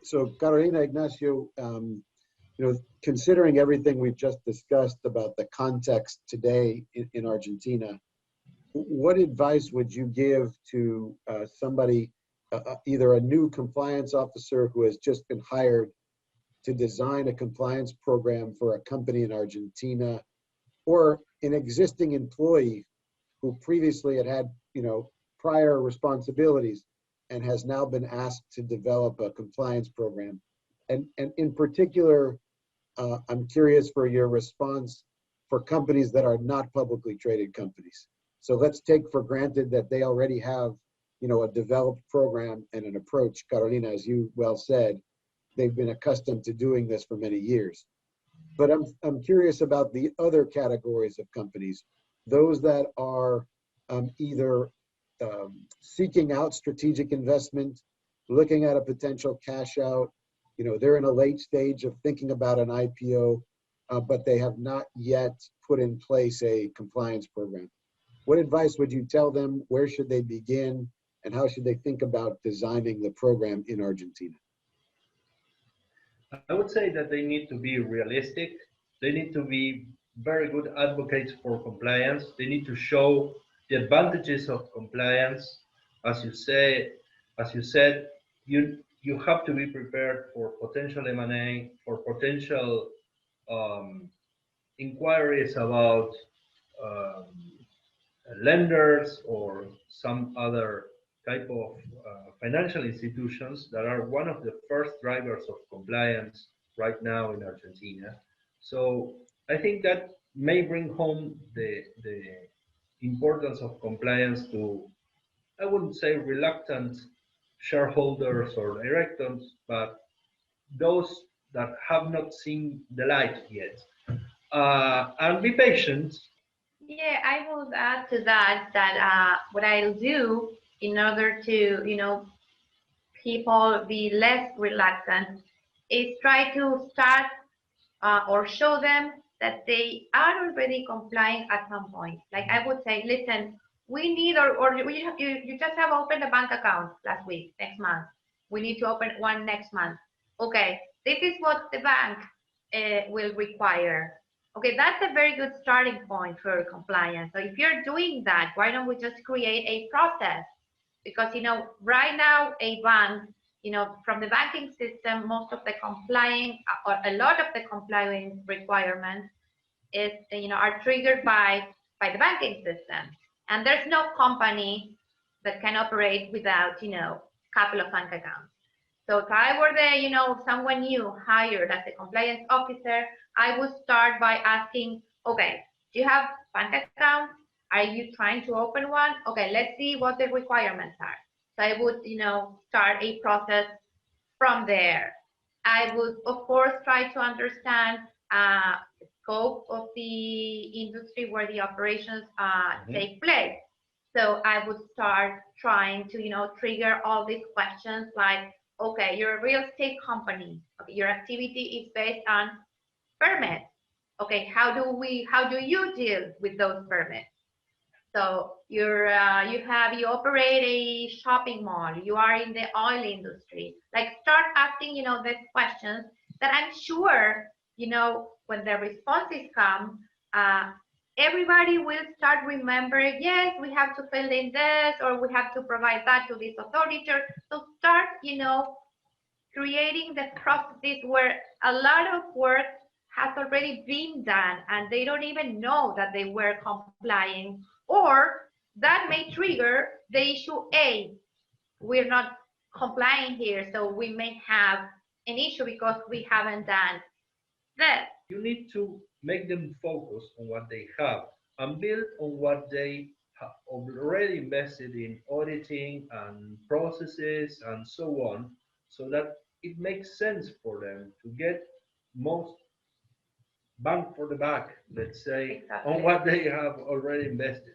So Carolina, Ignacio, considering everything we've just discussed about the context today in Argentina, what advice would you give to somebody, either a new compliance officer who has just been hired to design a compliance program for a company in Argentina, or an existing employee who previously had prior responsibilities and has now been asked to develop a compliance program? And in particular, I'm curious for your response for companies that are not publicly traded companies. So let's take for granted that they already have, a developed program and an approach. Carolina, as you well said, they've been accustomed to doing this for many years. But I'm curious about the other categories of companies, those that are either seeking out strategic investment, looking at a potential cash out. They're in a late stage of thinking about an IPO, but they have not yet put in place a compliance program. What advice would you tell them? Where should they begin? And how should they think about designing the program in Argentina? I would say that they need to be realistic. They need to be very good advocates for compliance. They need to show the advantages of compliance. As you said, you have to be prepared for potential M&A, for potential inquiries about um, lenders or some other type of financial institutions that are one of the first drivers of compliance right now in Argentina. So I think that may bring home the importance of compliance to, I wouldn't say reluctant shareholders or directors, but those that have not seen the light yet. And be patient. Yeah, I would add to that what I'll do in order to, people be less reluctant is try to start or show them that they are already complying at some point. Like I would say, listen, we need, you just have opened a bank account last week, next month. We need to open one next month. Okay, this is what the bank will require. Okay, that's a very good starting point for compliance. So if you're doing that, why don't we just create a process? Because, right now a bank, from the banking system, most of the complying or a lot of the complying requirements is, are triggered by the banking system. And there's no company that can operate without, a couple of bank accounts. So if I were someone new hired as a compliance officer, I would start by asking, okay, do you have bank accounts? Are you trying to open one? Okay, let's see what the requirements are. So I would, start a process from there. I would, of course, try to understand the scope of the industry where the operations take place. So I would start trying to, trigger all these questions like, okay, you're a real estate company. Okay, your activity is based on permits. Okay, how do you deal with those permits? So you operate a shopping mall. You are in the oil industry. Like start asking, these questions that I'm sure, when the responses come, everybody will start remembering, yes, we have to fill in this, or we have to provide that to this authority. So start, creating the processes where a lot of work has already been done and they don't even know that they were complying, or that may trigger the issue A, we're not complying here, so we may have an issue because we haven't done that. You need to make them focus on what they have and build on what they have already invested in auditing and processes and so on, so that it makes sense for them to get most bang for the buck, let's say, Exactly. on what they have already invested.